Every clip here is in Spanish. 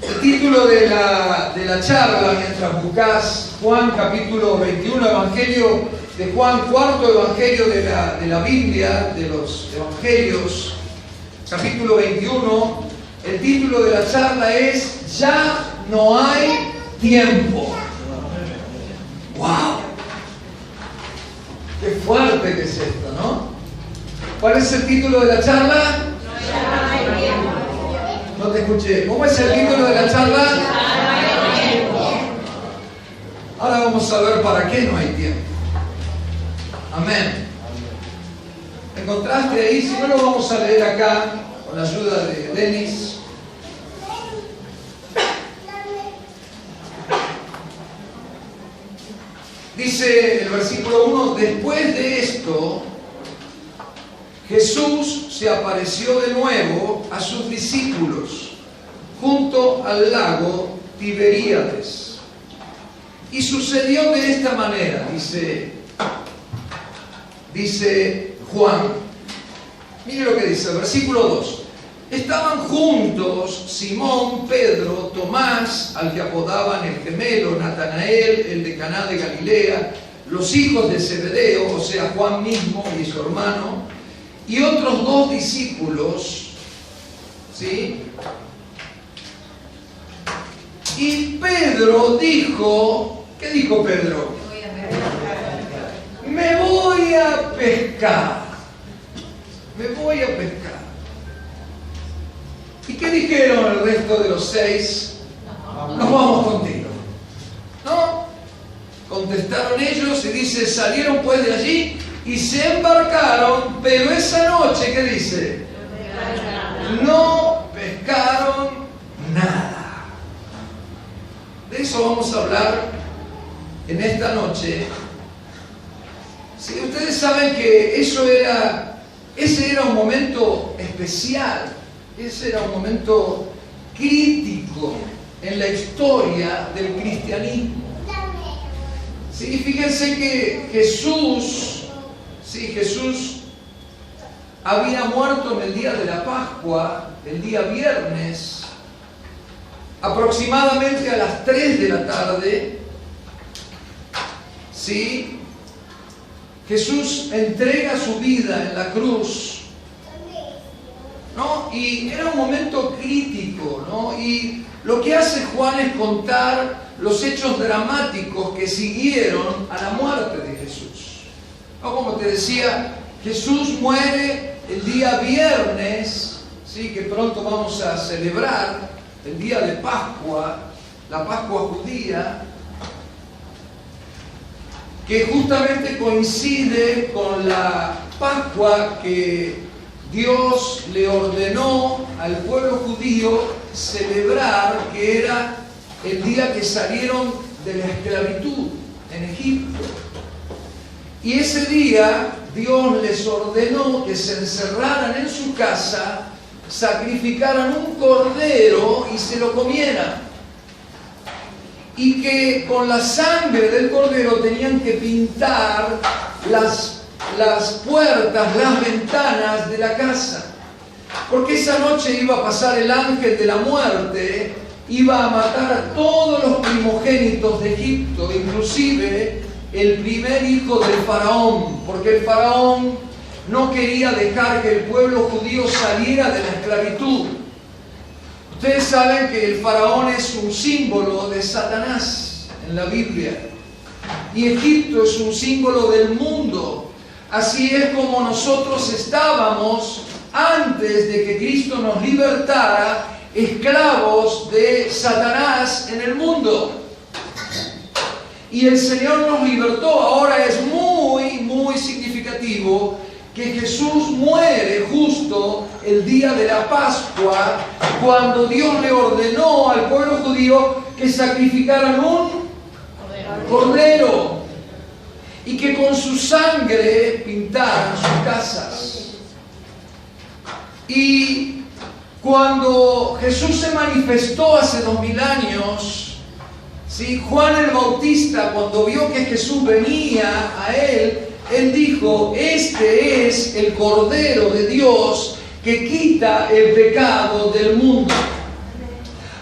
El título de la charla, mientras buscas Juan capítulo 21, Evangelio de Juan, cuarto Evangelio de la Biblia, de los Evangelios, capítulo 21, el título de la charla es Ya no hay tiempo. ¡Wow! ¡Qué fuerte que es esto!, ¿no? ¿Cuál es el título de la charla? Ya no hay tiempo. No te escuché. ¿Cómo es el título de la charla? Ya no hay tiempo. Ahora vamos a ver para qué no hay tiempo. Amén. ¿Encontraste ahí? Si no, lo vamos a leer acá con la ayuda de Denis. Dice el versículo 1: después de esto, Jesús se apareció de nuevo a sus discípulos junto al lago Tiberíades. Y sucedió de esta manera, dice Juan. Mire lo que dice el versículo 2. Estaban juntos Simón, Pedro, Tomás, al que apodaban el gemelo, Natanael, el de Caná de Galilea, los hijos de Zebedeo, o sea, Juan mismo y su hermano, y otros dos discípulos, ¿sí? Y Pedro dijo, ¿qué dijo Pedro? Me voy a pescar. Me voy a pescar. ¿Y qué dijeron el resto de los 6? Nos vamos contigo. ¿No? Contestaron ellos y dice, salieron pues de allí y se embarcaron, pero esa noche, ¿qué dice? No pescaron nada. De eso vamos a hablar en esta noche. Sí, ustedes saben que ese era un momento especial. Ese era un momento crítico en la historia del cristianismo. Sí, fíjense que Jesús había muerto en el día de la Pascua, el día viernes, aproximadamente a las 3 de la tarde. ¿Sí? Jesús entrega su vida en la cruz, ¿no? Y era un momento crítico, ¿no? Y lo que hace Juan es contar los hechos dramáticos que siguieron a la muerte de Jesús, ¿no? Como te decía, Jesús muere el día viernes, ¿sí? Que pronto vamos a celebrar, el día de Pascua, la Pascua judía, que justamente coincide con la Pascua que Dios le ordenó al pueblo judío celebrar, que era el día que salieron de la esclavitud en Egipto. Y ese día Dios les ordenó que se encerraran en su casa, sacrificaran un cordero y se lo comieran. Y que con la sangre del cordero tenían que pintar las puertas, las ventanas de la casa. Porque esa noche iba a pasar el ángel de la muerte, iba a matar a todos los primogénitos de Egipto, inclusive el primer hijo del faraón, porque el faraón no quería dejar que el pueblo judío saliera de la esclavitud. Ustedes saben que el faraón es un símbolo de Satanás en la Biblia, y Egipto es un símbolo del mundo. Así es como nosotros estábamos antes de que Cristo nos libertara, esclavos de Satanás en el mundo. Y el Señor nos libertó. Ahora es muy, muy significativo que Jesús muere justo el día de la Pascua, cuando Dios le ordenó al pueblo judío que sacrificaran un cordero y que con su sangre pintaran sus casas. Y cuando Jesús se manifestó hace 2000 años, ¿sí? Juan el Bautista, cuando vio que Jesús venía a él dijo, este es el Cordero de Dios que quita el pecado del mundo.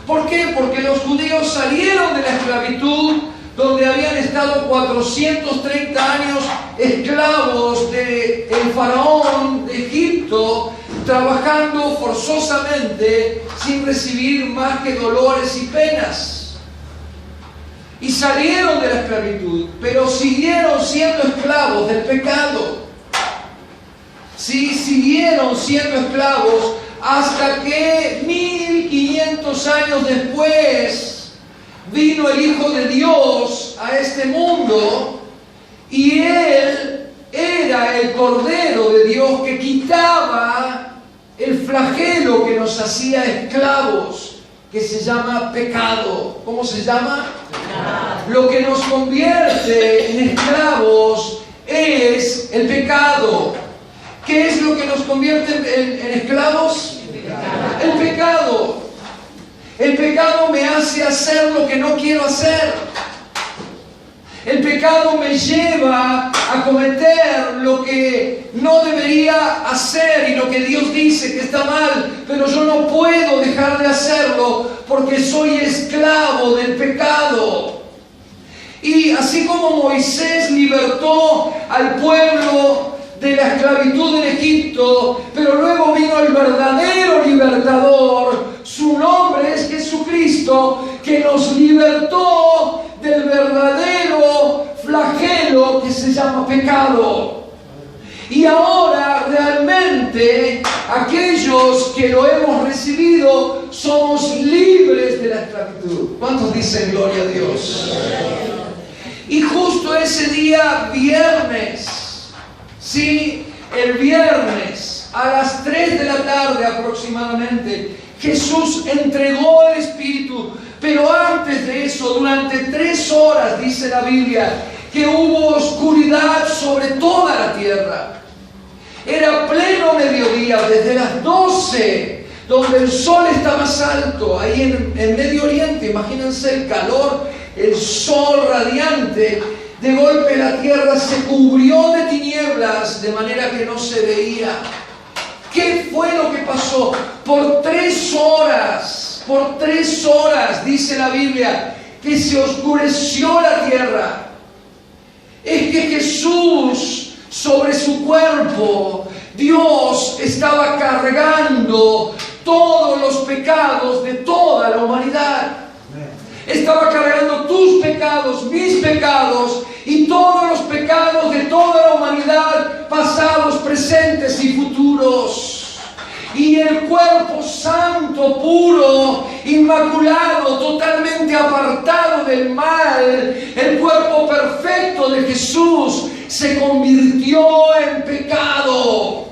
¿Por qué? Porque los judíos salieron de la esclavitud, donde habían estado 430 años esclavos del faraón de Egipto, trabajando forzosamente sin recibir más que dolores y penas. Y salieron de la esclavitud, pero siguieron siendo esclavos del pecado. Sí, siguieron siendo esclavos hasta que 1500 años después vino el Hijo de Dios a este mundo, y Él era el Cordero de Dios que quitaba el flagelo que nos hacía esclavos, que se llama pecado. ¿Cómo se llama? Lo que nos convierte en esclavos es el pecado. ¿Qué es lo que nos convierte en esclavos? El pecado. El pecado me hace hacer lo que no quiero hacer. El pecado me lleva a cometer lo que no debería hacer y lo que Dios dice que está mal, pero yo no puedo dejar de hacerlo porque soy esclavo del pecado. Y así como Moisés libertó al pueblo de la esclavitud en Egipto, pero luego vino el verdadero libertador, su nombre es Jesucristo, que nos libertó del verdadero flagelo que se llama pecado. Y ahora realmente aquellos que lo hemos recibido somos libres de la esclavitud. ¿Cuántos dicen gloria a Dios? Y justo ese día viernes, sí, el viernes a las 3 de la tarde aproximadamente, Jesús entregó el Espíritu. Pero antes de eso, durante 3 horas, dice la Biblia, que hubo oscuridad sobre toda la tierra. Era pleno mediodía, desde las 12, donde el sol está más alto, ahí en Medio Oriente. Imagínense el calor, el sol radiante. De golpe la tierra se cubrió de tinieblas, de manera que no se veía. ¿Qué fue lo que pasó? Por 3 horas, dice la Biblia, que se oscureció la tierra. Es que Jesús, sobre su cuerpo, Dios estaba cargando todos los pecados de toda la humanidad. Estaba cargando tus pecados, mis pecados y todos los pecados de toda la humanidad, pasados, presentes y futuros. Y el cuerpo santo, puro, inmaculado, totalmente apartado del mal, el cuerpo perfecto de Jesús se convirtió en pecado.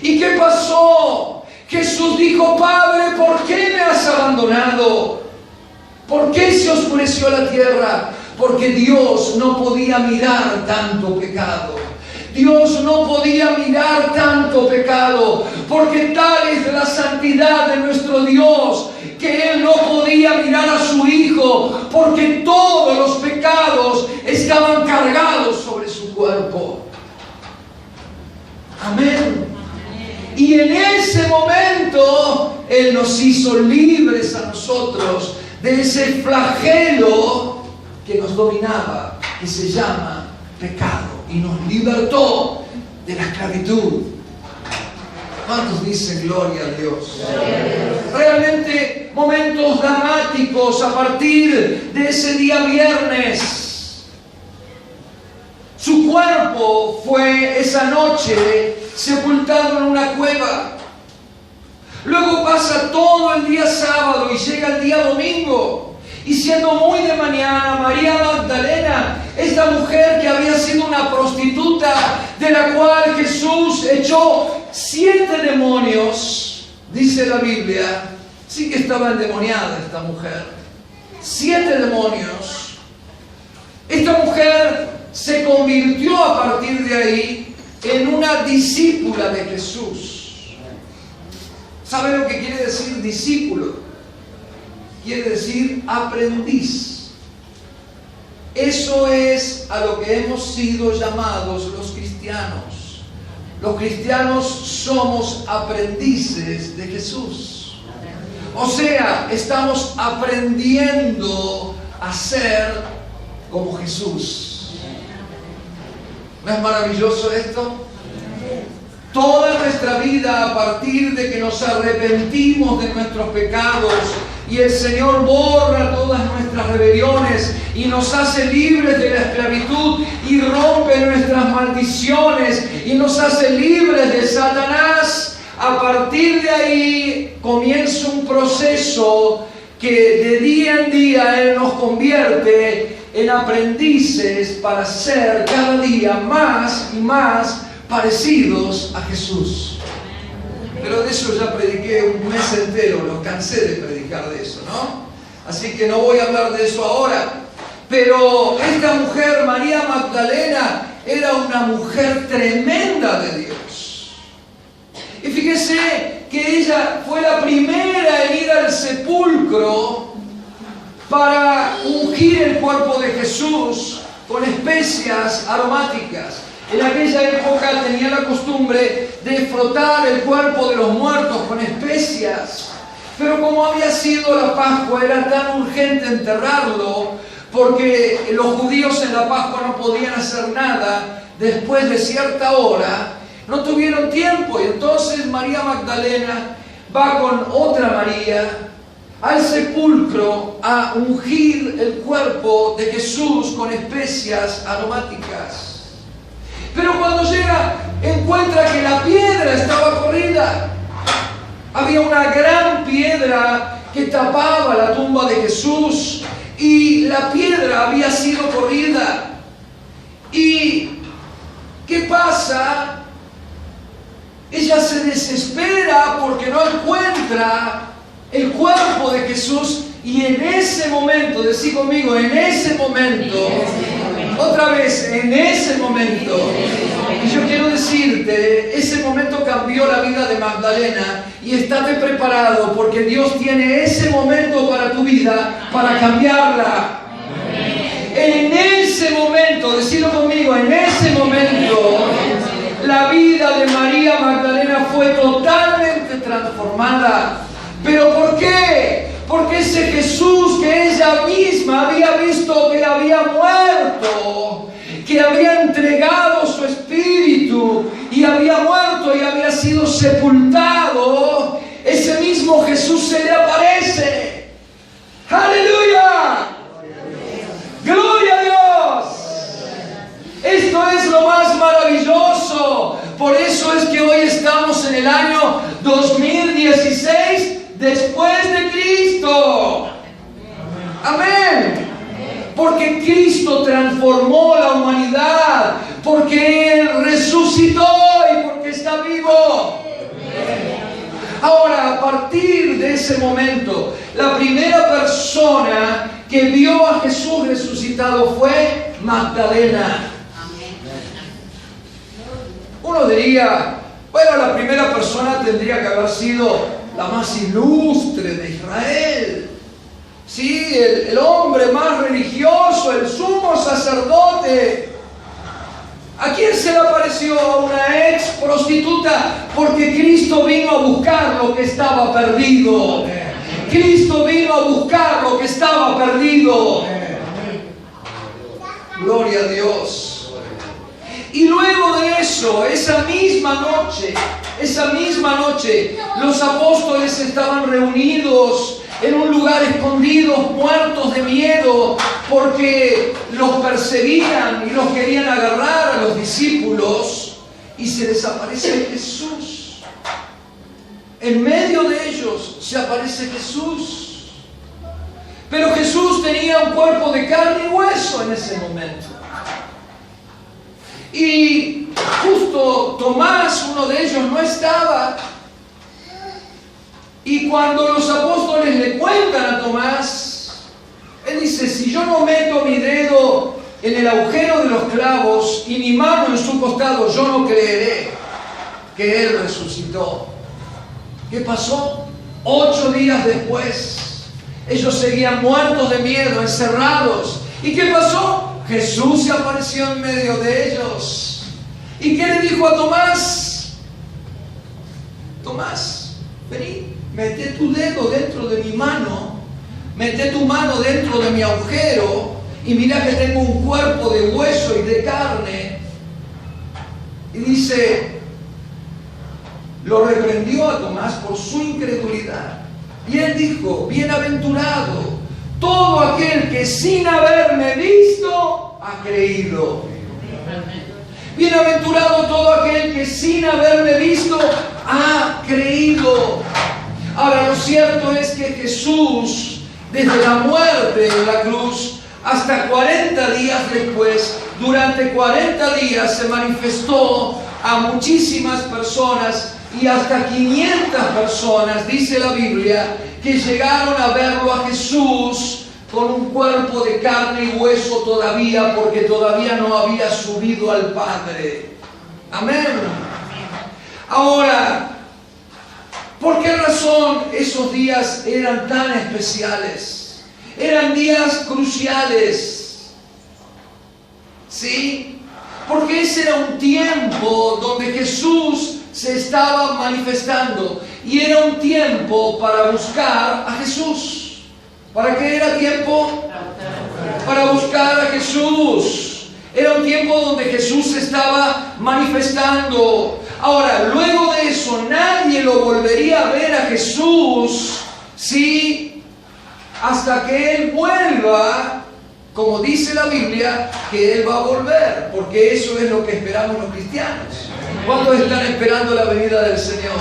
¿Y qué pasó? Jesús dijo: Padre, ¿por qué me has abandonado? ¿Por qué se oscureció la tierra? Porque Dios no podía mirar tanto pecado. Dios no podía mirar tanto pecado, porque tal es la santidad de nuestro Dios, que Él no podía mirar a su Hijo, porque todos los pecados estaban cargados sobre su cuerpo. Amén. Y en ese momento Él nos hizo libres a nosotros de ese flagelo que nos dominaba, que se llama pecado, y nos libertó de la esclavitud. ¿Cuántos dicen gloria a Dios? Realmente momentos dramáticos a partir de ese día viernes. Su cuerpo fue esa noche sepultado en una cueva. Luego pasa todo el día sábado y llega el día domingo. Y siendo muy de mañana, María Magdalena, esta mujer que había sido una prostituta, de la cual Jesús echó 7 demonios, dice la Biblia. Sí que estaba endemoniada esta mujer. 7 demonios. Esta mujer se convirtió a partir de ahí en una discípula de Jesús. ¿Sabe lo que quiere decir discípulo? Quiere decir aprendiz. Eso es a lo que hemos sido llamados los cristianos. Los cristianos somos aprendices de Jesús. O sea, estamos aprendiendo a ser como Jesús. ¿No es maravilloso esto? Toda nuestra vida, a partir de que nos arrepentimos de nuestros pecados y el Señor borra todas nuestras rebeliones y nos hace libres de la esclavitud y rompe nuestras maldiciones y nos hace libres de Satanás, a partir de ahí comienza un proceso que de día en día Él nos convierte en aprendices para ser cada día más y más parecidos a Jesús. Pero de eso ya prediqué un mes entero, los cansé de predicar de eso, ¿no? Así que no voy a hablar de eso ahora. Pero esta mujer, María Magdalena, era una mujer tremenda de Dios. Y fíjese que ella fue la primera en ir al sepulcro para ungir el cuerpo de Jesús con especias aromáticas. En aquella época tenía la costumbre de frotar el cuerpo de los muertos con especias. Pero como había sido la Pascua, era tan urgente enterrarlo, porque los judíos en la Pascua no podían hacer nada después de cierta hora, no tuvieron tiempo. Y entonces María Magdalena va con otra María al sepulcro a ungir el cuerpo de Jesús con especias aromáticas. Pero cuando llega, encuentra que la piedra estaba corrida. Había una gran piedra que tapaba la tumba de Jesús y la piedra había sido corrida. ¿Y qué pasa? Ella se desespera porque no encuentra el cuerpo de Jesús y en ese momento, decí conmigo, en ese momento, otra vez, en ese momento, y yo quiero decirte, ese momento cambió la vida de Magdalena y estate preparado porque Dios tiene ese momento para tu vida, para cambiarla. En ese momento, decilo conmigo, en ese momento, la vida de María Magdalena fue totalmente transformada. ¿Pero por qué? Porque ese Jesús que ella misma había visto que había muerto, que había entregado su espíritu y había muerto y había sido sepultado, ese mismo Jesús se le aparece. ¡Aleluya! ¡Gloria a Dios! Esto es lo más maravilloso. Por eso es que hoy estamos en el año 2016 después de Cristo. Amén. Porque Cristo transformó la humanidad, porque Él resucitó y porque está vivo. Ahora, a partir de ese momento, la primera persona que vio a Jesús resucitado fue Magdalena. Uno diría, bueno, la primera persona tendría que haber sido la más ilustre de Israel. Sí, el hombre más religioso, el sumo sacerdote. ¿A quién se le apareció? A una ex prostituta, porque Cristo vino a buscar lo que estaba perdido. Cristo vino a buscar lo que estaba perdido. Gloria a Dios. Y luego de eso, esa misma noche, los apóstoles estaban reunidos en un lugar escondidos, muertos de miedo, porque los perseguían y los querían agarrar a los discípulos, y se les aparece Jesús. En medio de ellos se aparece Jesús. Pero Jesús tenía un cuerpo de carne y hueso en ese momento. Y justo Tomás, uno de ellos, no estaba. Y cuando los apóstoles le cuentan a Tomás, él dice, si yo no meto mi dedo en el agujero de los clavos y mi mano en su costado, yo no creeré que Él resucitó. ¿Qué pasó? 8 días después, ellos seguían muertos de miedo, encerrados. ¿Y qué pasó? Jesús se apareció en medio de ellos. ¿Y qué le dijo a Tomás? Tomás, vení. mete tu dedo dentro de mi mano, mete tu mano dentro de mi agujero y mira que tengo un cuerpo de hueso y de carne. Y dice, lo reprendió a Tomás por su incredulidad. Y él dijo, bienaventurado todo aquel que sin haberme visto ha creído. Bienaventurado todo aquel que sin haberme visto ha creído. Ahora, lo cierto es que Jesús, desde la muerte en la cruz hasta 40 días después, durante 40 días se manifestó a muchísimas personas y hasta 500 personas, dice la Biblia, que llegaron a verlo a Jesús con un cuerpo de carne y hueso todavía, porque todavía no había subido al Padre. Amén. Ahora, ¿por qué razón esos días eran tan especiales? Eran días cruciales. ¿Sí? Porque ese era un tiempo donde Jesús se estaba manifestando. Y era un tiempo para buscar a Jesús. ¿Para qué era tiempo? Para buscar a Jesús. Era un tiempo donde Jesús se estaba manifestando. Ahora, luego de eso, nadie lo volvería a ver a Jesús, ¿sí? Hasta que Él vuelva, como dice la Biblia, que Él va a volver, porque eso es lo que esperamos los cristianos. ¿Cuántos están esperando la venida del Señor?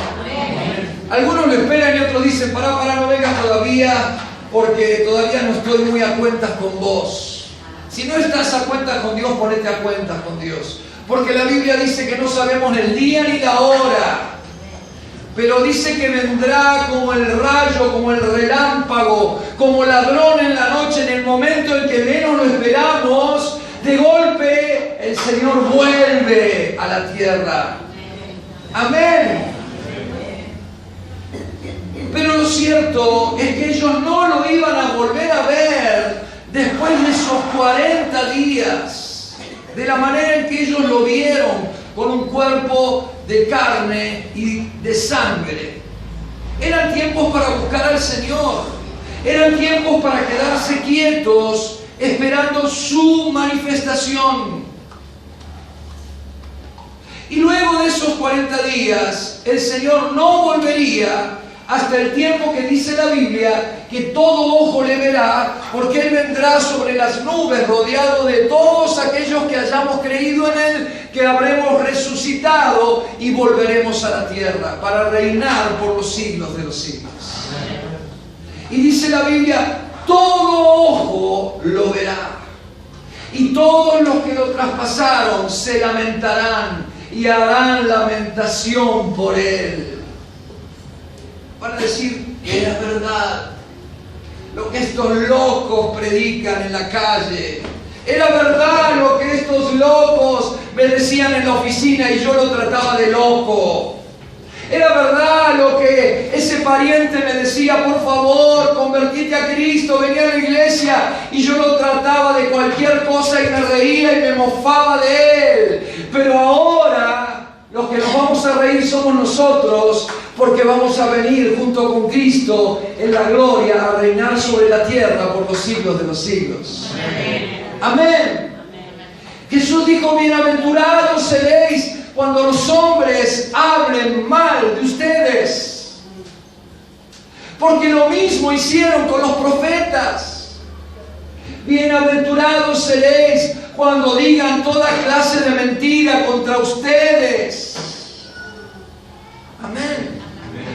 Algunos lo esperan y otros dicen, para, no vengas todavía, porque todavía no estoy muy a cuentas con vos. Si no estás a cuentas con Dios, ponete a cuentas con Dios. Porque la Biblia dice que no sabemos el día ni la hora. Pero dice que vendrá como el rayo, como el relámpago, como ladrón en la noche, en el momento en que menos lo esperamos. De golpe, el Señor vuelve a la tierra. Amén. Pero lo cierto es que ellos no lo iban a volver a ver después de esos 40 días, de la manera en que ellos lo vieron, con un cuerpo de carne y de sangre. Eran tiempos para buscar al Señor, eran tiempos para quedarse quietos, esperando su manifestación. Y luego de esos 40 días, el Señor no volvería hasta el tiempo que dice la Biblia que todo ojo le verá, porque Él vendrá sobre las nubes rodeado de todos aquellos que hayamos creído en Él, que habremos resucitado y volveremos a la tierra para reinar por los siglos de los siglos. Y dice la Biblia, todo ojo lo verá, y todos los que lo traspasaron se lamentarán y harán lamentación por Él. Para decir que era verdad lo que estos locos predican en la calle. Era verdad lo que estos locos me decían en la oficina y yo lo trataba de loco. Era verdad lo que ese pariente me decía, por favor, convertite a Cristo, vení a la iglesia, y yo lo trataba de cualquier cosa y me reía y me mofaba de él. Pero ahora los que nos vamos a reír somos nosotros, porque vamos a venir junto con Cristo en la gloria a reinar sobre la tierra por los siglos de los siglos. Amén. Jesús dijo, bienaventurados seréis cuando los hombres hablen mal de ustedes, porque lo mismo hicieron con los profetas. Bienaventurados seréis cuando digan toda clase de mentira contra ustedes. Amén.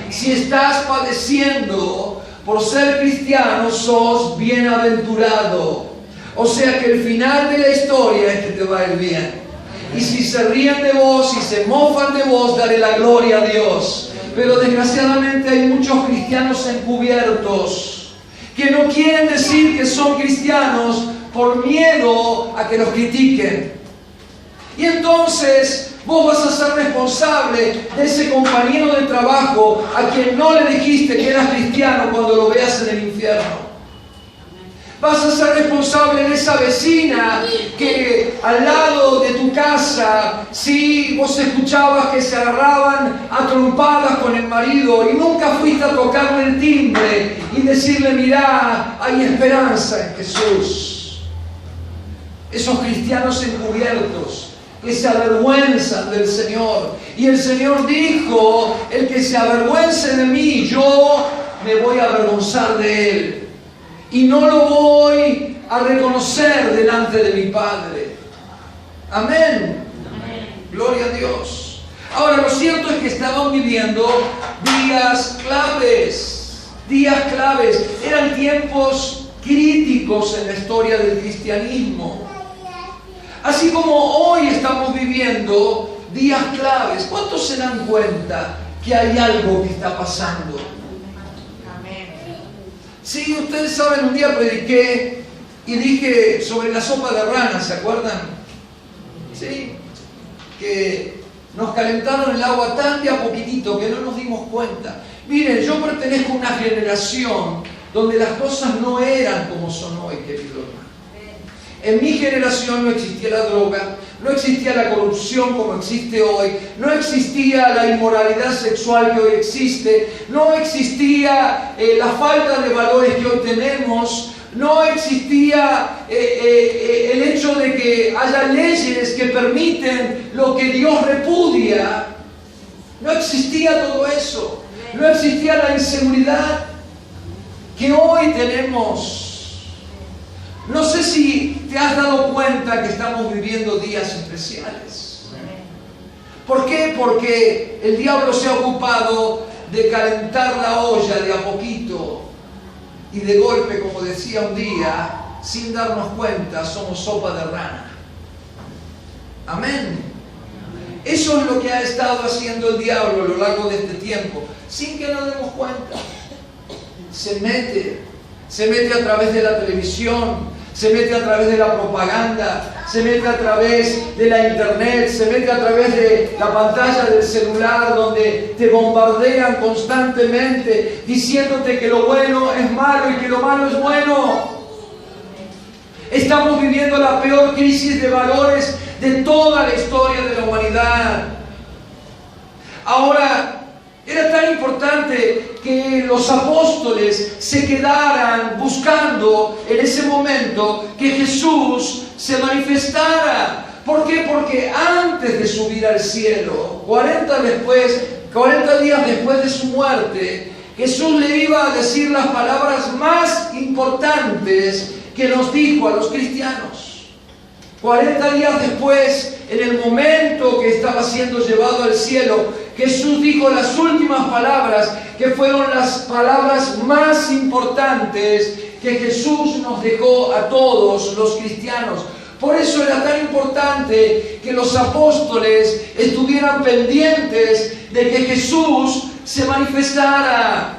Si estás padeciendo por ser cristiano, sos bienaventurado. O sea que el final de la historia es que te va a ir bien. Y si se ríen de vos, si se mofan de vos, dale la gloria a Dios. Pero desgraciadamente hay muchos cristianos encubiertos que no quieren decir que son cristianos por miedo a que los critiquen. Y entonces vos vas a ser responsable de ese compañero de trabajo a quien no le dijiste que eras cristiano cuando lo veas en el infierno. Vas a ser responsable de esa vecina que al lado de tu casa, sí, vos escuchabas que se agarraban a trompadas con el marido y nunca fuiste a tocarle el timbre y decirle, mirá, hay esperanza en Jesús. Esos cristianos encubiertos que se avergüenzan del Señor. Y el Señor dijo, el que se avergüence de mí, yo me voy a avergonzar de él. Y no lo voy a reconocer delante de mi Padre. Amén. Amén. Gloria a Dios. Ahora, lo cierto es que estaban viviendo días claves. Días claves. Eran tiempos críticos en la historia del cristianismo. Así como hoy estamos viviendo días claves. ¿Cuántos se dan cuenta que hay algo que está pasando? Sí, ustedes saben, un día prediqué y dije sobre la sopa de ranas, ¿se acuerdan? Sí, que nos calentaron el agua tan de a poquitito que no nos dimos cuenta. Miren, yo pertenezco a una generación donde las cosas no eran como son hoy, querido hermano. En mi generación no existía la droga, no existía la corrupción como existe hoy, no existía la inmoralidad sexual que hoy existe, no existía la falta de valores que hoy tenemos, no existía el hecho de que haya leyes que permiten lo que Dios repudia. No existía todo eso, no existía la inseguridad que hoy tenemos. No sé si te has dado cuenta que estamos viviendo días especiales. ¿Por qué? Porque el diablo se ha ocupado de calentar la olla de a poquito y de golpe, como decía un día, sin darnos cuenta, somos sopa de rana. Amén. Eso es lo que ha estado haciendo el diablo a lo largo de este tiempo, sin que nos demos cuenta. Se mete a través de la televisión, se mete a través de la propaganda, se mete a través de la internet, se mete a través de la pantalla del celular, donde te bombardean constantemente diciéndote que lo bueno es malo y que lo malo es bueno. Estamos viviendo la peor crisis de valores de toda la historia de la humanidad. Ahora, era tan importante que los apóstoles se quedaran buscando en ese momento que Jesús se manifestara. ¿Por qué? Porque antes de subir al cielo, 40 días después de su muerte, Jesús le iba a decir las palabras más importantes que nos dijo a los cristianos. 40 días después, en el momento que estaba siendo llevado al cielo, Jesús dijo las últimas palabras, que fueron las palabras más importantes que Jesús nos dejó a todos los cristianos. Por eso era tan importante que los apóstoles estuvieran pendientes de que Jesús se manifestara.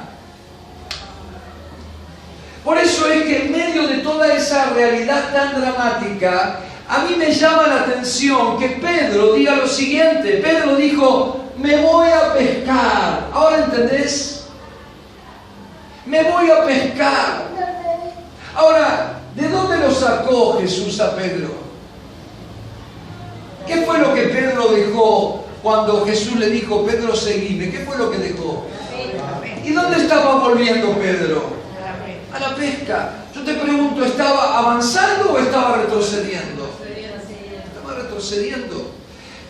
Por eso es que en medio de toda esa realidad tan dramática, a mí me llama la atención que Pedro diga lo siguiente. Pedro dijo, me voy a pescar. ¿Ahora entendés? Me voy a pescar. Ahora, ¿de dónde lo sacó Jesús a Pedro? ¿Qué fue lo que Pedro dejó cuando Jesús le dijo, Pedro, seguime? ¿Qué fue lo que dejó? ¿Y dónde estaba volviendo Pedro? A la pesca. Yo te pregunto, ¿estaba avanzando o estaba retrocediendo? Estaba retrocediendo.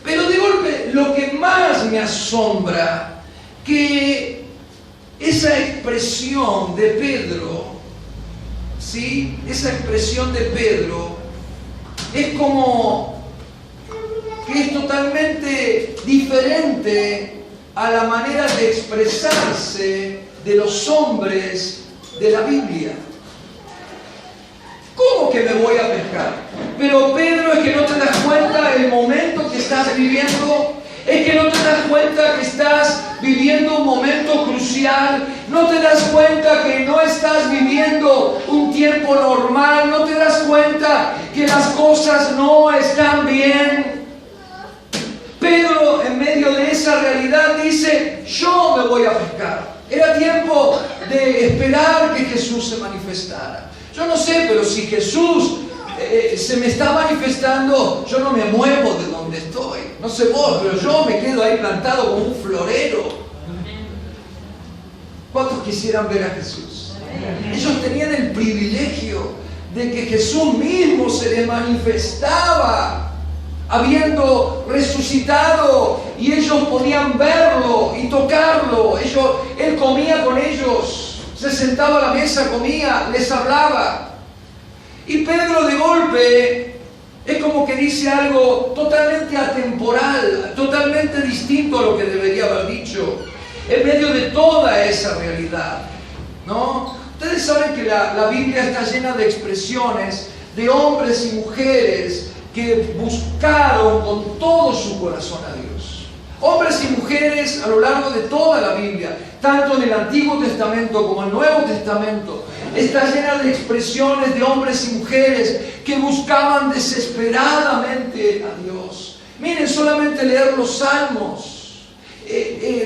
Pero de golpe, lo que más me asombra, que esa expresión de Pedro, ¿sí? Esa expresión de Pedro es como que es totalmente diferente a la manera de expresarse de los hombres de la Biblia. ¿Cómo que me voy a pescar? Pero Pedro, es que no te das cuenta el momento que estás viviendo. Es que no te das cuenta que estás viviendo un momento crucial. No te das cuenta que no estás viviendo un tiempo normal. No te das cuenta que las cosas no están bien. Pedro, en medio de esa realidad, dice, yo me voy a pescar. Era tiempo de esperar que Jesús se manifestara. Yo no sé, pero si Jesús se me está manifestando, yo no me muevo de donde estoy. No sé vos, pero yo me quedo ahí plantado como un florero. ¿Cuántos quisieran ver a Jesús? Ellos tenían el privilegio de que Jesús mismo se les manifestaba, habiendo resucitado, y ellos podían verlo y tocarlo. Él comía con ellos, se sentaba a la mesa, comía, les hablaba. Y Pedro de golpe es como que dice algo totalmente atemporal, totalmente distinto a lo que debería haber dicho, en medio de toda esa realidad, ¿no? Ustedes saben que la Biblia está llena de expresiones de hombres y mujeres que buscaron con todo su corazón a Dios. Hombres y mujeres a lo largo de toda la Biblia, tanto en el Antiguo Testamento como en el Nuevo Testamento, está llena de expresiones de hombres y mujeres que buscaban desesperadamente a Dios. Miren, solamente leer los salmos.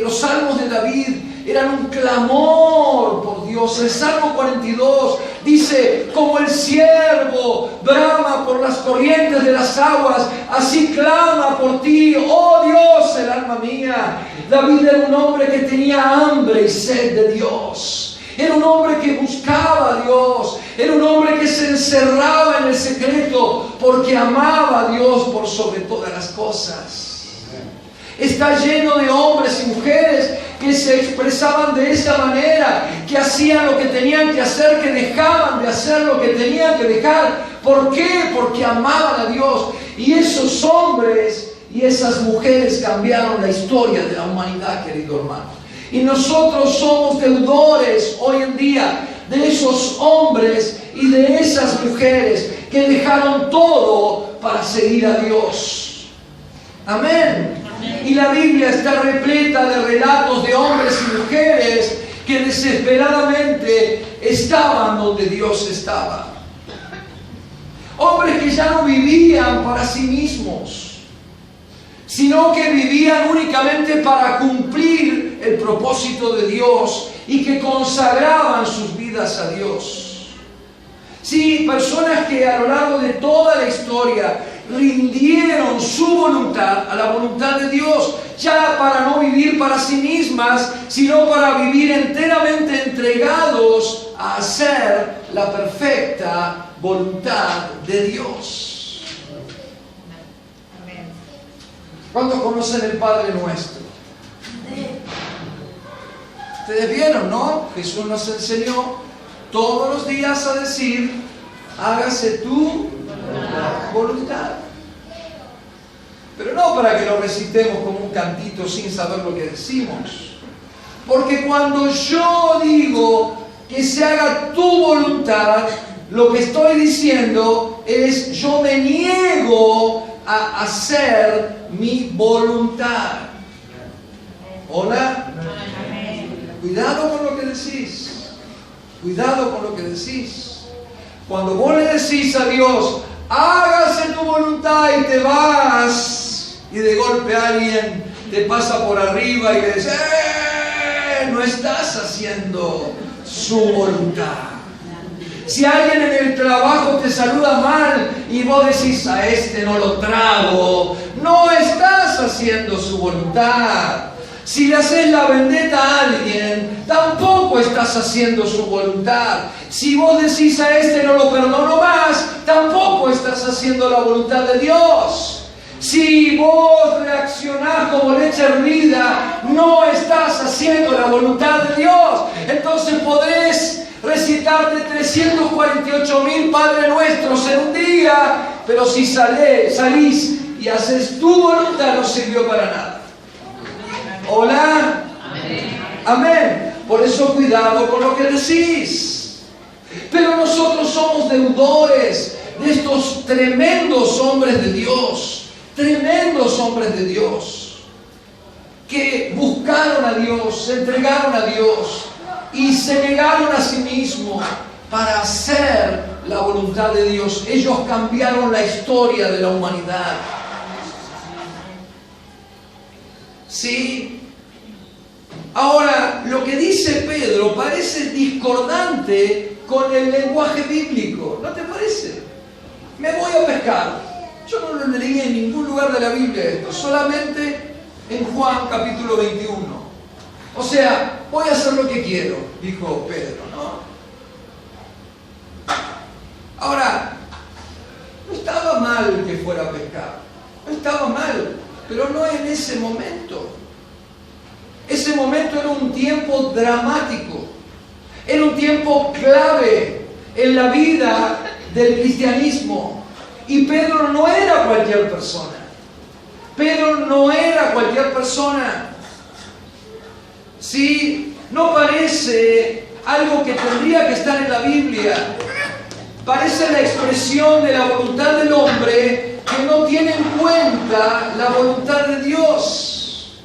Los salmos de David eran un clamor por Dios. El Salmo 42 dice: como el ciervo brama por las corrientes de las aguas, así clama por ti, oh Dios, el alma mía. David era un hombre que tenía hambre y sed de Dios. Era un hombre que buscaba a Dios. Era un hombre que se encerraba en el secreto porque amaba a Dios por sobre todas las cosas. Está lleno de hombres y mujeres que se expresaban de esa manera, que hacían lo que tenían que hacer, que dejaban de hacer lo que tenían que dejar. ¿Por qué? Porque amaban a Dios. Y esos hombres y esas mujeres cambiaron la historia de la humanidad, querido hermano. Y nosotros somos deudores hoy en día de esos hombres y de esas mujeres que dejaron todo para seguir a Dios. Amén. Y la Biblia está repleta de relatos de hombres y mujeres que desesperadamente estaban donde Dios estaba. Hombres que ya no vivían para sí mismos, sino que vivían únicamente para cumplir el propósito de Dios y que consagraban sus vidas a Dios. Sí, personas que a lo largo de toda la historia rindieron su voluntad a la voluntad de Dios, ya para no vivir para sí mismas, sino para vivir enteramente entregados a hacer la perfecta voluntad de Dios. ¿Cuántos conocen el Padre Nuestro? Ustedes vieron, ¿no? Jesús nos enseñó todos los días a decir: hágase tu voluntad. Pero no para que lo recitemos como un cantito sin saber lo que decimos. Porque cuando yo digo que se haga tu voluntad, lo que estoy diciendo es: yo me niego a hacer mi voluntad. ¿Hola? Cuidado con lo que decís. Cuidado con lo que decís. Cuando vos le decís a Dios: hágase tu voluntad, y te vas, y de golpe alguien te pasa por arriba y le dice: no estás haciendo su voluntad. Si alguien en el trabajo te saluda mal y vos decís: a este no lo trago, no estás haciendo su voluntad. Si le haces la vendetta a alguien, tampoco estás haciendo su voluntad. Si vos decís: a este no lo perdono más, tampoco estás haciendo la voluntad de Dios. Si vos reaccionás como leche hervida, no estás haciendo la voluntad de Dios. Entonces podés recitarte 348.000 Padre Nuestros en un día, pero si salís y haces tu voluntad, no sirvió para nada. Hola. Amén. Por eso cuidado con lo que decís. Pero nosotros somos deudores de estos tremendos hombres de Dios. Tremendos hombres de Dios. Que buscaron a Dios, se entregaron a Dios y se negaron a sí mismos para hacer la voluntad de Dios. Ellos cambiaron la historia de la humanidad. Sí, Ahora, lo que dice Pedro parece discordante con el lenguaje bíblico, ¿no te parece? Me voy a pescar. Yo no lo leí en ningún lugar de la Biblia esto, solamente en Juan capítulo 21. O sea, voy a hacer lo que quiero, dijo Pedro, ¿no? Ahora, no estaba mal que fuera a pescar, no estaba mal, pero no en ese momento. Ese momento era un tiempo dramático, era un tiempo clave en la vida del cristianismo. Y Pedro no era cualquier persona. Pedro no era cualquier persona. Sí, no parece algo que tendría que estar en la Biblia. Parece la expresión de la voluntad del hombre que no tiene en cuenta la voluntad de Dios.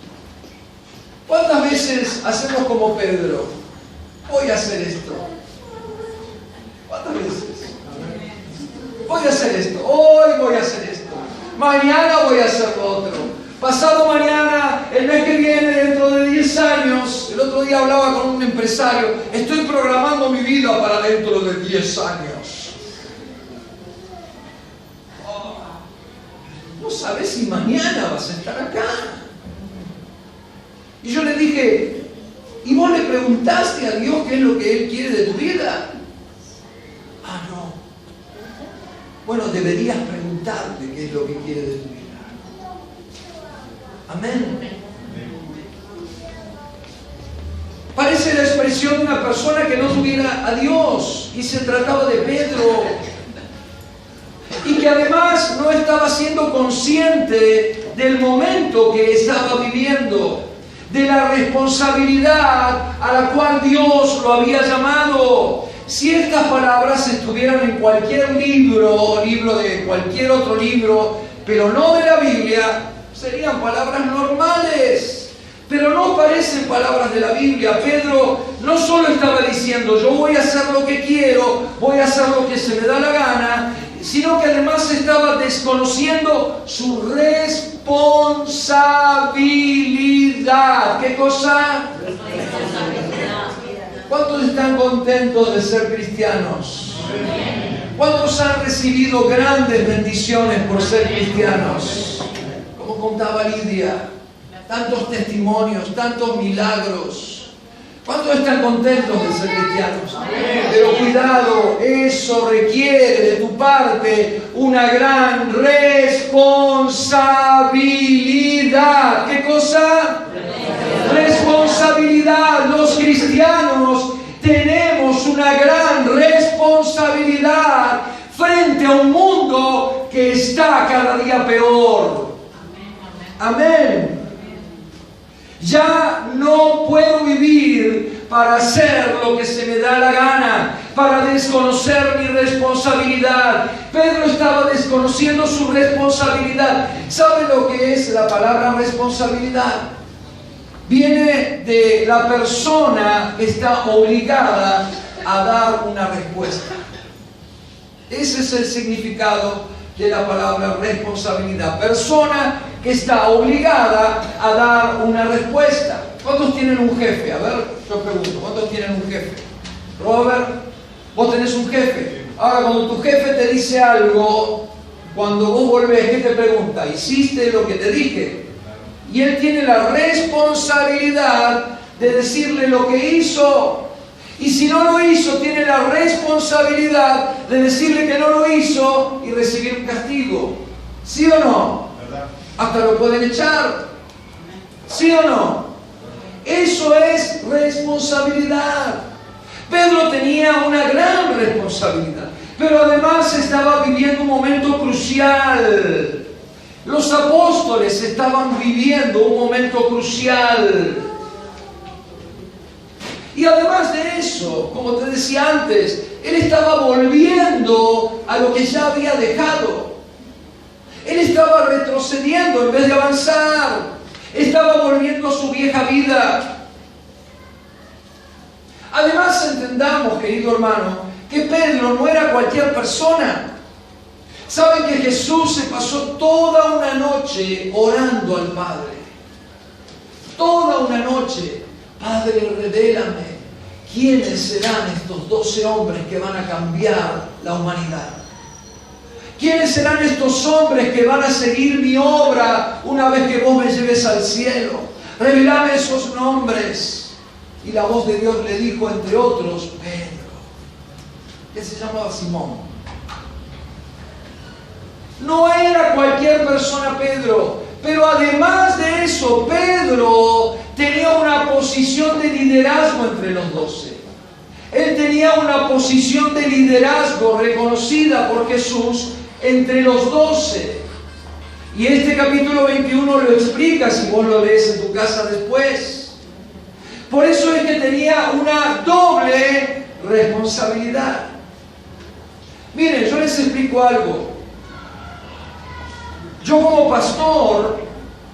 ¿Cuántas veces hacemos como Pedro? Voy a hacer esto. ¿Cuántas veces? Voy a hacer esto. Hoy voy a hacer esto. Mañana voy a hacer lo otro. Pasado mañana, el mes que viene, dentro de 10 años. El otro día hablaba con un empresario. Estoy programando mi vida para dentro de 10 años. No sabes si mañana vas a estar acá. Y yo le dije, ¿y vos le preguntaste a Dios qué es lo que Él quiere de tu vida? Ah, no. Bueno, deberías preguntarte qué es lo que quiere de tu vida. Amén. Parece la expresión de una persona que no tuviera a Dios, y se trataba de Pedro, y que además no estaba siendo consciente del momento que estaba viviendo, de la responsabilidad a la cual Dios lo había llamado. Si estas palabras estuvieran en cualquier libro de cualquier otro libro, pero no de la Biblia, serían palabras normales. Pero no parecen palabras de la Biblia. Pedro no solo estaba diciendo, yo voy a hacer lo que quiero, voy a hacer lo que se me da la gana, sino que además estaba desconociendo su responsabilidad. ¿Qué cosa? ¿Cuántos están contentos de ser cristianos? ¿Cuántos han recibido grandes bendiciones por ser cristianos? Como contaba Lidia, tantos testimonios, tantos milagros. ¿Cuántos están contentos de ser cristianos? Pero cuidado, eso requiere de tu parte una gran responsabilidad. ¿Qué cosa? Responsabilidad. Los cristianos tenemos una gran responsabilidad frente a un mundo que está cada día peor. Amén. Ya no puedo vivir para hacer lo que se me da la gana, para desconocer mi responsabilidad. Pedro estaba desconociendo su responsabilidad. ¿Sabe lo que es la palabra responsabilidad? Viene de la persona que está obligada a dar una respuesta. Ese es el significado de la palabra responsabilidad. Persona que está obligada a dar una respuesta. ¿Cuántos tienen un jefe? A ver, yo pregunto, ¿cuántos tienen un jefe? Robert, vos tenés un jefe. Ahora, cuando tu jefe te dice algo, cuando vos volvés, ¿qué te pregunta? ¿Hiciste lo que te dije? Y él tiene la responsabilidad de decirle lo que hizo. Y si no lo hizo, tiene la responsabilidad de decirle que no lo hizo y recibir un castigo. ¿Sí o no? ¿Verdad? Hasta lo pueden echar. ¿Sí o no? Eso es responsabilidad. Pedro tenía una gran responsabilidad, pero además estaba viviendo un momento crucial. Los apóstoles estaban viviendo un momento crucial. Y además de eso, como te decía antes, él estaba volviendo a lo que ya había dejado. Él estaba retrocediendo en vez de avanzar. Estaba volviendo a su vieja vida. Además, entendamos, querido hermano, que Pedro no era cualquier persona. ¿Saben que Jesús se pasó toda una noche orando al Padre? Toda una noche. Padre, revélame, ¿quiénes serán estos 12 hombres que van a cambiar la humanidad? ¿Quiénes serán estos hombres que van a seguir mi obra una vez que vos me lleves al cielo? Revelame esos nombres. Y la voz de Dios le dijo, entre otros, Pedro, que se llamaba Simón. No era cualquier persona Pedro, pero además de eso, Pedro tenía una posición de liderazgo entre los 12. Él tenía una posición de liderazgo reconocida por Jesús entre los 12. Y este capítulo 21 lo explica si vos lo lees en tu casa después. Por eso es que tenía una doble responsabilidad. Miren, yo les explico algo. Yo como pastor,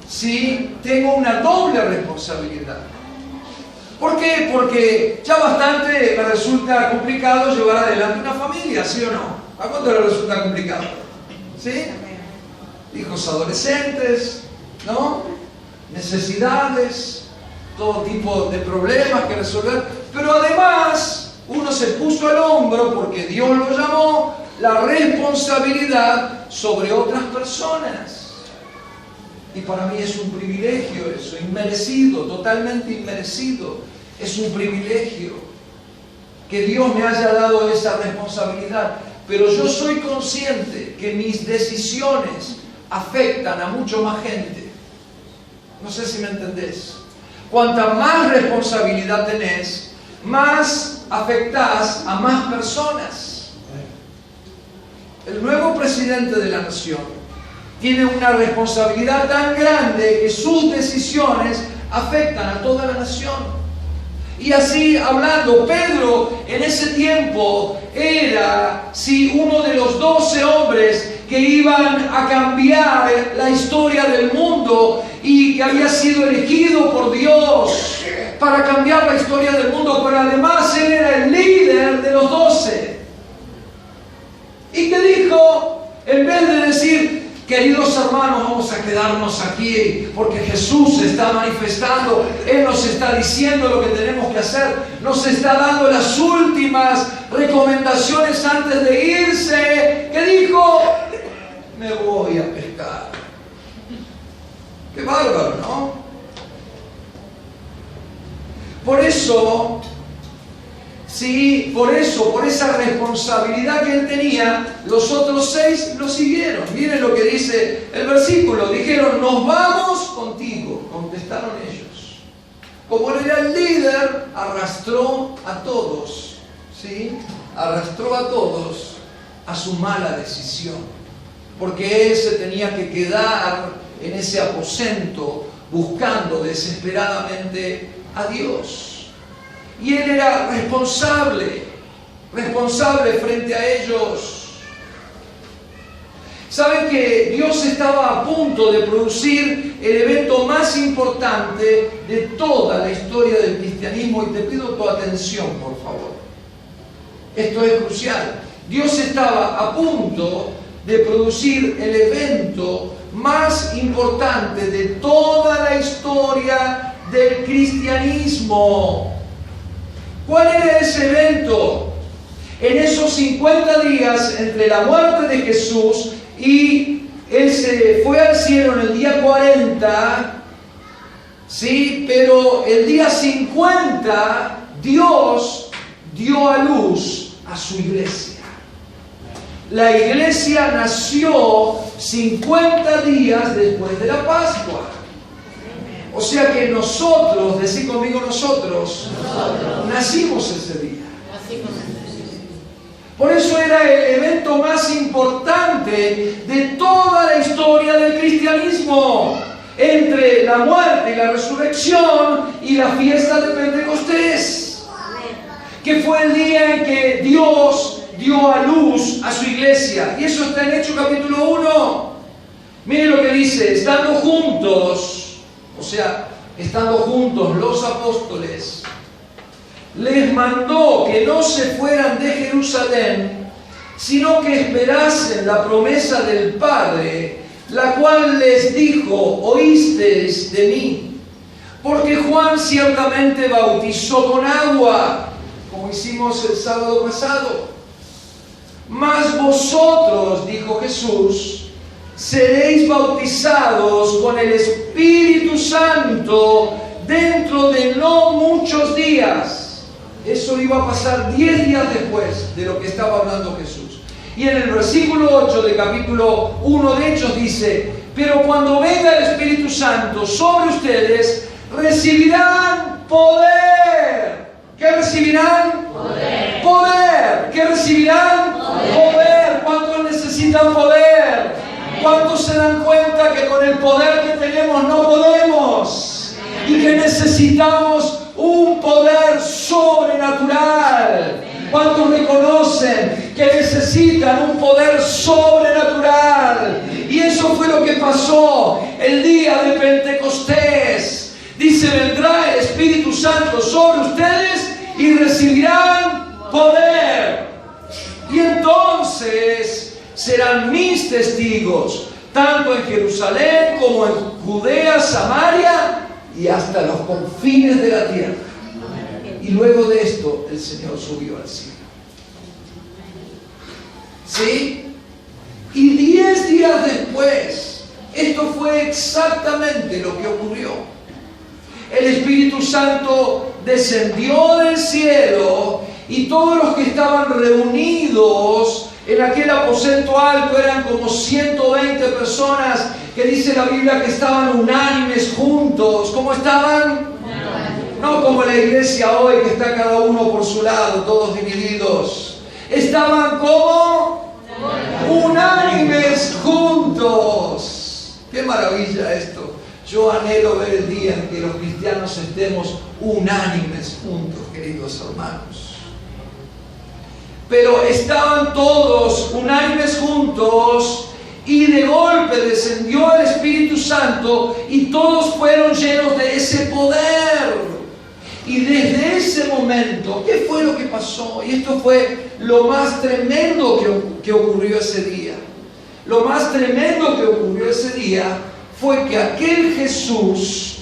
sí, tengo una doble responsabilidad. ¿Por qué? Porque ya bastante me resulta complicado llevar adelante una familia, ¿sí o no? ¿A cuánto le resulta complicado? ¿Sí? Hijos adolescentes, ¿no? Necesidades, todo tipo de problemas que resolver. Pero además, uno se puso al hombro, porque Dios lo llamó, la responsabilidad sobre otras personas. Y para mí es un privilegio eso, inmerecido, totalmente inmerecido. Es un privilegio que Dios me haya dado esa responsabilidad. Pero yo soy consciente que mis decisiones afectan a mucho más gente. No sé si me entendés. Cuanta más responsabilidad tenés, más afectás a más personas. El nuevo presidente de la nación tiene una responsabilidad tan grande que sus decisiones afectan a toda la nación. Y así hablando, Pedro en ese tiempo era, sí, uno de los 12 hombres que iban a cambiar la historia del mundo y que había sido elegido por Dios para cambiar la historia del mundo, pero además él era el líder de los 12. ¿Y qué dijo? En vez de decir, queridos hermanos, vamos a quedarnos aquí porque Jesús se está manifestando, Él nos está diciendo lo que tenemos que hacer, nos está dando las últimas recomendaciones antes de irse. ¿Qué dijo? Me voy a pescar. Qué bárbaro, ¿no? Por eso, sí, por esa responsabilidad que él tenía, los otros 6 lo siguieron. Miren lo que dice el versículo. Dijeron, nos vamos contigo. Contestaron ellos. Como él era el líder, arrastró a todos, ¿sí? Arrastró a todos a su mala decisión. Porque él se tenía que quedar en ese aposento buscando desesperadamente a Dios. Y él era responsable frente a ellos. ¿Saben que Dios estaba a punto de producir el evento más importante de toda la historia del cristianismo? Y te pido tu atención, por favor. Esto es crucial. Dios estaba a punto de producir el evento más importante de toda la historia del cristianismo. ¿Cuál era ese evento? En esos 50 días entre la muerte de Jesús y Él se fue al cielo en el día 40, ¿sí? Pero el día 50 Dios dio a luz a su iglesia. La iglesia nació 50 días después de la Pascua. O sea que nosotros, decí conmigo nosotros, nacimos ese día. Por eso era el evento más importante de toda la historia del cristianismo. Entre la muerte y la resurrección y la fiesta de Pentecostés. Que fue el día en que Dios dio a luz a su iglesia. Y eso está en Hechos capítulo 1. Miren lo que dice, estando juntos, o sea, estando juntos los apóstoles, les mandó que no se fueran de Jerusalén, sino que esperasen la promesa del Padre, la cual les dijo, oísteis de mí. Porque Juan ciertamente bautizó con agua, como hicimos el sábado pasado. Mas vosotros, dijo Jesús, seréis bautizados con el Espíritu Santo dentro de no muchos días. Eso iba a pasar 10 días después de lo que estaba hablando Jesús. Y en el versículo 8 del capítulo 1 de Hechos dice: pero cuando venga el Espíritu Santo sobre ustedes, recibirán poder. ¿Qué recibirán? Poder. Poder. ¿Qué recibirán? Poder. ¿Cuántos necesitan poder? ¿Cuántos se dan cuenta que con el poder que tenemos no podemos? Y que necesitamos un poder sobrenatural. ¿Cuántos reconocen que necesitan un poder sobrenatural? Y eso fue lo que pasó el día de Pentecostés. Dice: vendrá el Espíritu Santo sobre ustedes y recibirán poder. Y entonces serán mis testigos, tanto en Jerusalén como en Judea, Samaria y hasta los confines de la tierra. Y luego de esto el Señor subió al cielo. ¿Sí? Y 10 días después, esto fue exactamente lo que ocurrió. El Espíritu Santo descendió del cielo y todos los que estaban reunidos en aquel aposento alto eran como 120 personas, que dice la Biblia que estaban unánimes juntos. ¿Cómo estaban? No como la iglesia hoy, que está cada uno por su lado, todos divididos. Estaban como unánimes juntos. ¡Qué maravilla esto! Yo anhelo ver el día en que los cristianos estemos unánimes juntos, queridos hermanos. Pero estaban todos unánimes juntos, y de golpe descendió el Espíritu Santo y todos fueron llenos de ese poder. Y desde ese momento, ¿qué fue lo que pasó? Y esto fue lo más tremendo que ocurrió ese día. Lo más tremendo que ocurrió ese día fue que aquel Jesús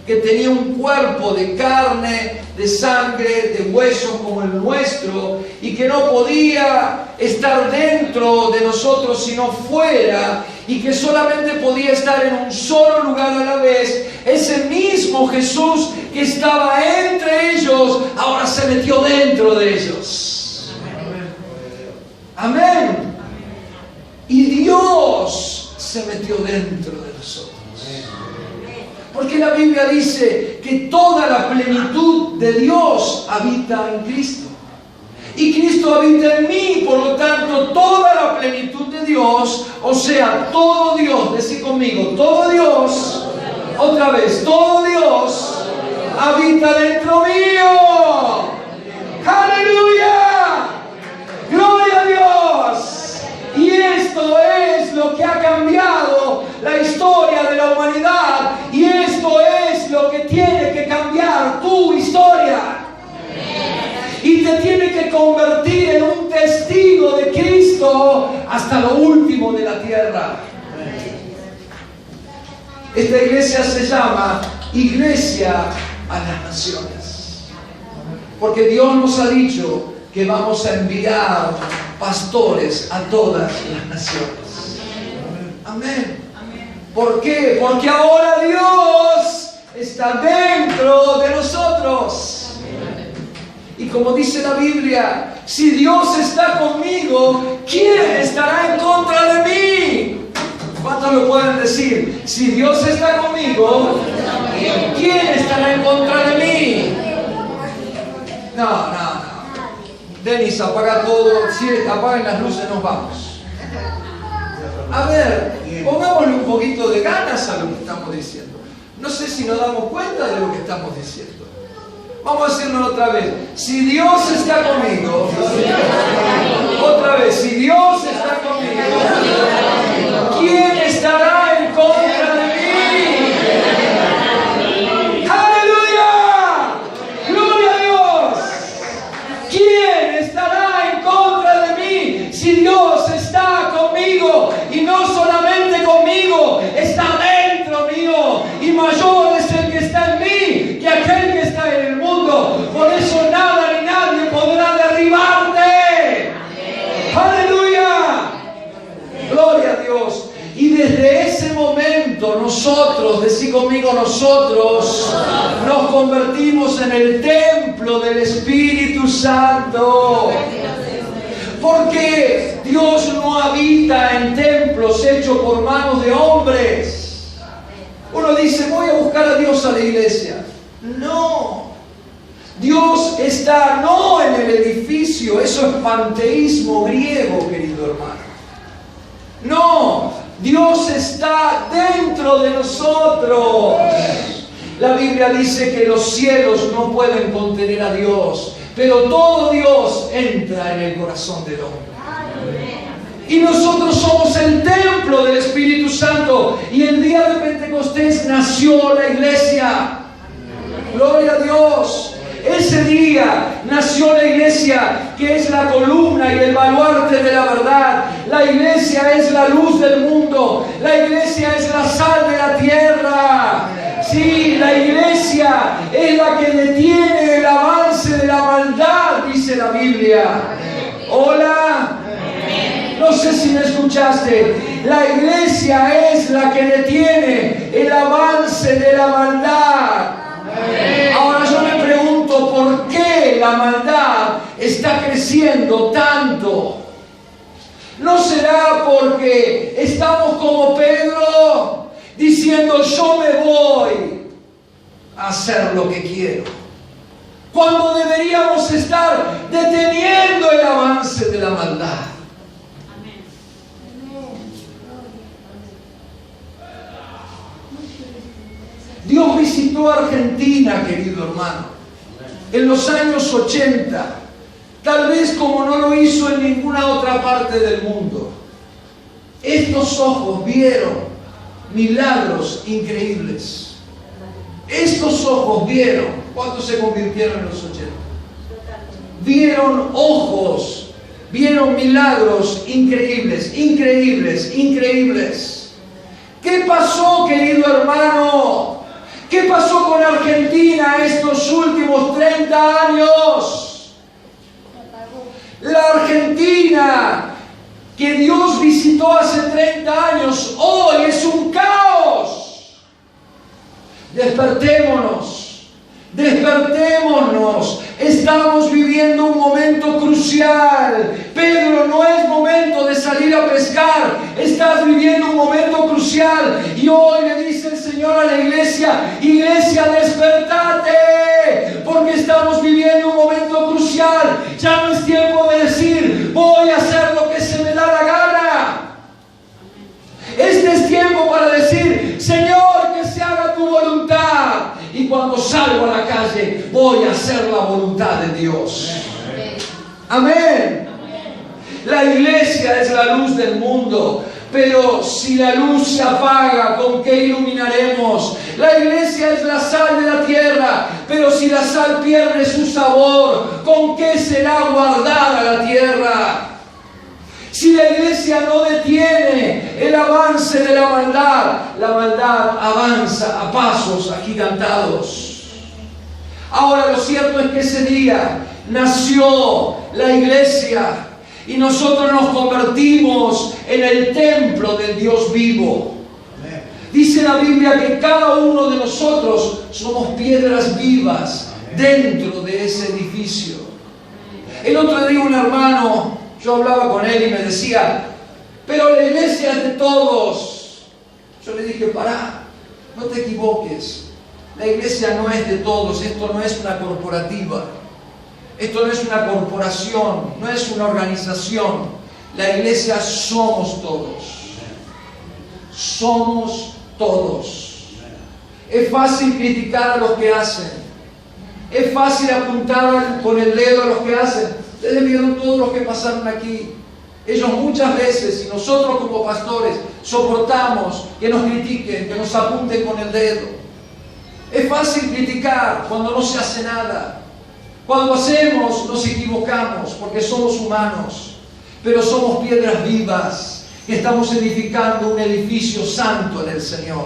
que tenía un cuerpo de carne, de sangre, de huesos como el nuestro, y que no podía estar dentro de nosotros sino fuera, y que solamente podía estar en un solo lugar a la vez, ese mismo Jesús que estaba entre ellos, ahora se metió dentro de ellos. Amén. Y Dios se metió dentro de nosotros. Porque la Biblia dice que toda la plenitud de Dios habita en Cristo. Y Cristo habita en mí, por lo tanto, toda la plenitud de Dios, o sea, todo Dios, decí conmigo, todo Dios, otra vez, todo Dios habita dentro mío. ¡Aleluya! ¡Gloria a Dios! Y esto es lo que ha cambiado la historia de la humanidad, y esto es lo que tiene que cambiar tu historia. Y te tiene que convertir en un testigo de Cristo hasta lo último de la tierra. Esta iglesia se llama Iglesia a las Naciones, porque Dios nos ha dicho que vamos a enviar pastores a todas las naciones. Amén. ¿Por qué? Porque ahora Dios está dentro de nosotros. Y como dice la Biblia, si Dios está conmigo, ¿quién estará en contra de mí? ¿Cuántos lo pueden decir? Si Dios está conmigo, ¿quién estará en contra de mí? No. Denis, apaga todo. Si apaguen las luces, nos vamos. A ver, pongámosle un poquito de ganas a lo que estamos diciendo. No sé si nos damos cuenta de lo que estamos diciendo. Vamos a decirlo otra vez. Si Dios está conmigo, otra vez, si Dios está conmigo, ¿quién estará en contra de mí? ¡Aleluya! ¡Gloria a Dios! ¿Quién estará en contra de mí? Si Dios está conmigo, y no solamente conmigo, está dentro mío, y mayor es momento nosotros, decí conmigo, nosotros nos convertimos en el templo del Espíritu Santo. Porque Dios no habita en templos hechos por manos de hombres. Uno dice, voy a buscar a Dios a la iglesia. No. Dios está no en el edificio, eso es panteísmo griego, querido hermano. No, Dios está dentro de nosotros. La Biblia dice que los cielos no pueden contener a Dios, pero todo Dios entra en el corazón del hombre. Y nosotros somos el templo del Espíritu Santo. Y el día de Pentecostés nació la iglesia. Gloria a Dios. Ese día nació la iglesia, que es la columna y el baluarte de la verdad. La iglesia es la luz del mundo. La iglesia es la sal de la tierra. Sí, la iglesia es la que detiene el avance de la maldad, dice la Biblia. Hola. No sé si me escuchaste. La iglesia es la que detiene el avance de la maldad. Ahora yo me pregunto, ¿por qué la maldad está creciendo tanto? ¿No será porque estamos como Pedro diciendo, yo me voy a hacer lo que quiero, cuando deberíamos estar deteniendo el avance de la maldad? Dios visitó Argentina, querido hermano, en los años 80, tal vez como no lo hizo en ninguna otra parte del mundo. Estos ojos vieron milagros increíbles. Estos ojos vieron, ¿cuántos se convirtieron en los 80? Vieron ojos, vieron milagros increíbles, increíbles, increíbles. ¿Qué pasó, querido hermano? ¿Qué pasó con Argentina estos últimos 30 años? La Argentina que Dios visitó hace 30 años, hoy es un caos. Despertémonos, despertémonos. Estamos viviendo un momento crucial. Pedro, no es momento de salir a pescar. Estás viviendo un momento crucial. Y hoy le dice el Señor a la iglesia, iglesia, despertate, porque estamos viviendo un momento crucial. Ya no es tiempo de decir, voy a hacer lo que se me da la gana. Este es tiempo para decir, Señor, que se haga tu voluntad. Y cuando salgo a la calle, voy a hacer la voluntad de Dios. Amén. La iglesia es la luz del mundo. Pero si la luz se apaga, ¿con qué iluminaremos? La iglesia es la sal de la tierra. Pero si la sal pierde su sabor, ¿con qué será guardada la tierra? Si la iglesia no detiene el avance de la maldad avanza a pasos agigantados. Ahora lo cierto es que ese día nació la iglesia y nosotros nos convertimos en el templo del Dios vivo. Dice la Biblia que cada uno de nosotros somos piedras vivas dentro de ese edificio. El otro día un hermano, yo hablaba con él y me decía, pero la iglesia es de todos. Yo le dije, pará, no te equivoques. La iglesia no es de todos, esto no es una corporativa. Esto no es una corporación, no es una organización. La iglesia somos todos. Somos todos. Es fácil criticar a los que hacen. Es fácil apuntar con el dedo a los que hacen. Ustedes vieron todos los que pasaron aquí. Ellos muchas veces, y nosotros como pastores, soportamos que nos critiquen, que nos apunten con el dedo. Es fácil criticar cuando no se hace nada. Cuando hacemos, nos equivocamos, porque somos humanos. Pero somos piedras vivas, que estamos edificando un edificio santo en el Señor.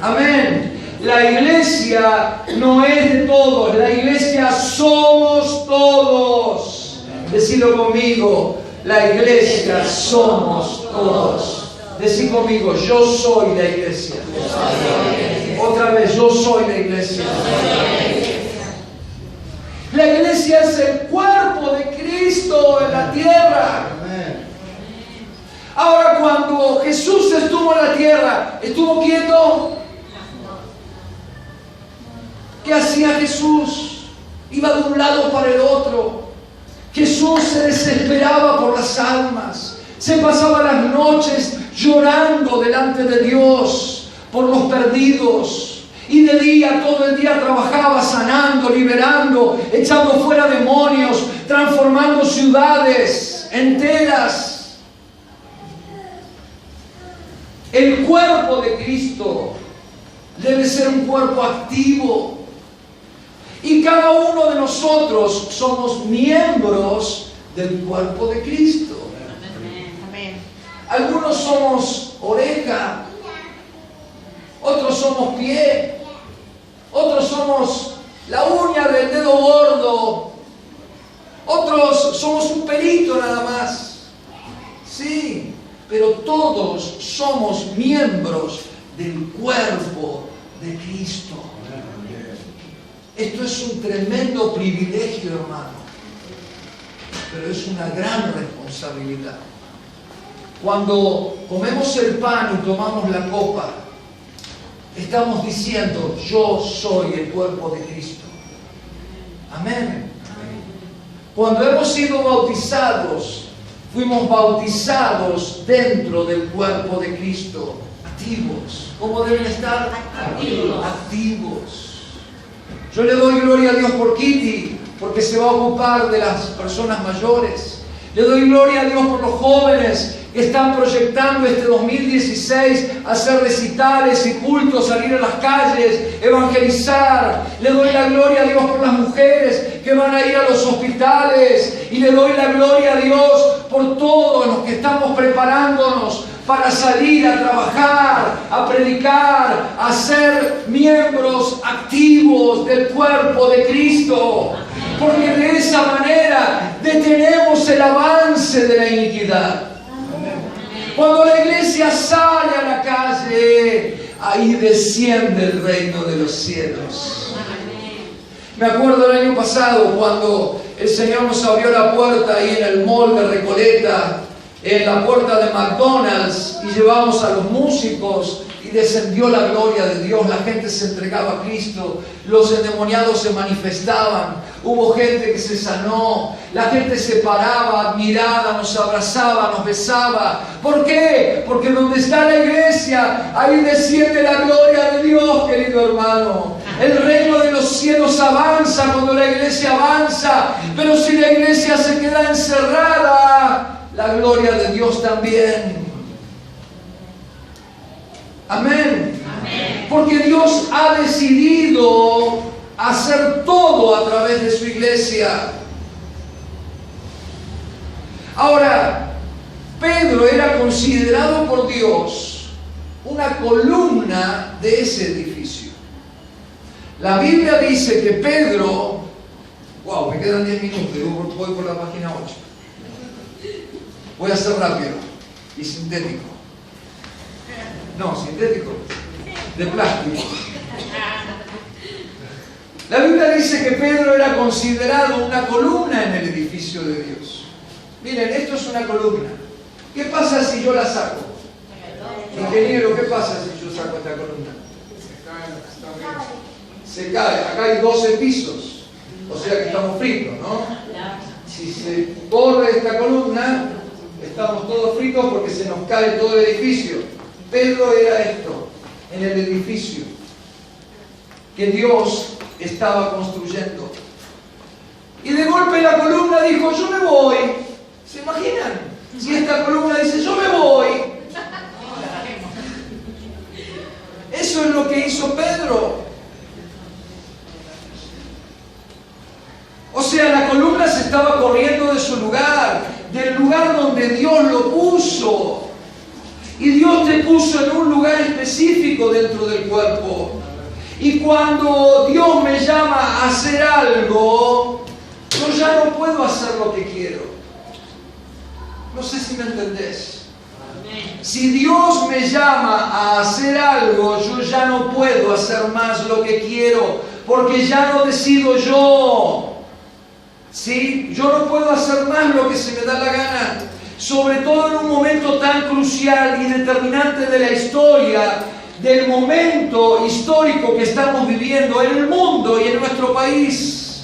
Amén. La iglesia no es de todos, la iglesia somos todos. Decilo conmigo, la iglesia somos todos. Decí conmigo, yo soy la iglesia. Otra vez, yo soy la iglesia. La iglesia es el cuerpo de Cristo en la tierra. Ahora, cuando Jesús estuvo en la tierra, ¿estuvo quieto? ¿Qué hacía Jesús? Iba de un lado para el otro. Jesús se desesperaba por las almas. Se pasaba las noches llorando delante de Dios por los perdidos. Y de día, todo el día trabajaba sanando, liberando, echando fuera demonios, transformando ciudades enteras. El cuerpo de Cristo debe ser un cuerpo activo. Y cada uno de nosotros somos miembros del cuerpo de Cristo. Amén. Algunos somos oreja, otros somos pie, otros somos la uña del dedo gordo, otros somos un pelito nada más. Sí, pero todos somos miembros del cuerpo de Cristo. Esto es un tremendo privilegio, hermano, pero es una gran responsabilidad. Cuando comemos el pan y tomamos la copa, estamos diciendo, yo soy el cuerpo de Cristo. Amén. Cuando hemos sido bautizados, fuimos bautizados dentro del cuerpo de Cristo. Activos. ¿Cómo deben estar? Activos. Activos. Yo le doy gloria a Dios por Kitty, porque se va a ocupar de las personas mayores. Le doy gloria a Dios por los jóvenes que están proyectando este 2016 hacer recitales y cultos, salir a las calles, evangelizar. Le doy la gloria a Dios por las mujeres que van a ir a los hospitales. Y le doy la gloria a Dios por todos los que estamos preparándonos para salir a trabajar, a predicar, a ser miembros activos del cuerpo de Cristo. Porque de esa manera detenemos el avance de la iniquidad. Cuando la iglesia sale a la calle, ahí desciende el reino de los cielos. Me acuerdo el año pasado cuando el Señor nos abrió la puerta ahí en el mall de Recoleta, en la puerta de McDonald's, y llevamos a los músicos y descendió la gloria de Dios. La gente se entregaba a Cristo, los endemoniados se manifestaban, hubo gente que se sanó, la gente se paraba admirada, nos abrazaba, nos besaba. ¿Por qué? Porque donde está la iglesia, ahí desciende la gloria de Dios, querido hermano. El reino de los cielos avanza cuando la iglesia avanza, pero si la iglesia se queda encerrada, la gloria de Dios también. Amén. Amén. Porque Dios ha decidido hacer todo a través de su iglesia. Ahora, Pedro era considerado por Dios una columna de ese edificio. La Biblia dice que Pedro, wow, me quedan 10 minutos, yo voy por la página 8. Voy a ser rápido y sintético. No, sintético, de plástico. La Biblia dice que Pedro era considerado una columna en el edificio de Dios. Miren, esto es una columna. ¿Qué pasa si yo la saco? Ingeniero, ¿qué pasa si yo saco esta columna? Se cae. Acá hay 12 pisos. O sea que estamos fritos, ¿no? Si se corre esta columna, estamos todos fritos porque se nos cae todo el edificio. Pedro era esto, en el edificio que Dios estaba construyendo. Y de golpe la columna dijo, yo me voy. ¿Se imaginan? Si esta columna dice, yo me voy. Eso es lo que hizo Pedro. O sea, la columna se estaba corriendo de su lugar, del lugar donde Dios lo puso. Y Dios te puso en un lugar específico dentro del cuerpo. Y cuando Dios me llama a hacer algo, yo ya no puedo hacer lo que quiero. No sé si me entendés. Si Dios me llama a hacer algo, yo ya no puedo hacer más lo que quiero, porque ya no decido yo. ¿Sí? Yo no puedo hacer más lo que se me da la gana. Sobre todo en un momento tan crucial y determinante de la historia, del momento histórico que estamos viviendo en el mundo y en nuestro país.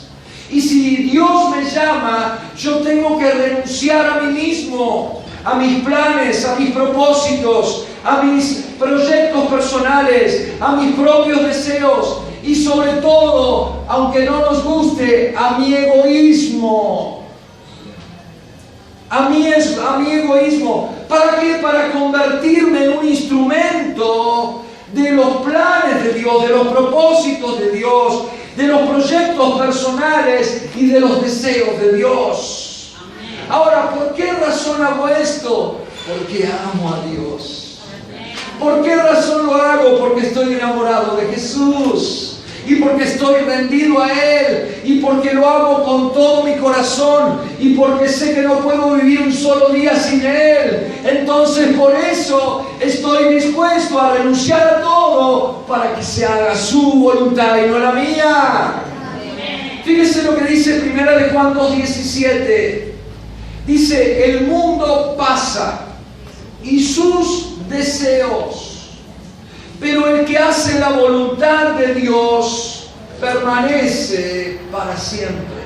Y si Dios me llama, yo tengo que renunciar a mí mismo, a mis planes, a mis propósitos, a mis proyectos personales, a mis propios deseos y sobre todo, aunque no nos guste, a mi egoísmo. A mi egoísmo. ¿Para qué? Para convertirme en un instrumento de los planes de Dios, de los propósitos de Dios, de los proyectos personales y de los deseos de Dios. Ahora, ¿por qué razón hago esto? Porque amo a Dios. ¿Por qué razón lo hago? Porque estoy enamorado de Jesús. Y porque estoy rendido a Él. Y porque lo hago con todo mi corazón. Y porque sé que no puedo vivir un solo día sin Él. Entonces por eso estoy dispuesto a renunciar a todo para que se haga su voluntad y no la mía. Fíjese lo que dice 1 Juan 2:17. Dice, el mundo pasa y sus deseos, pero el que hace la voluntad de Dios permanece para siempre.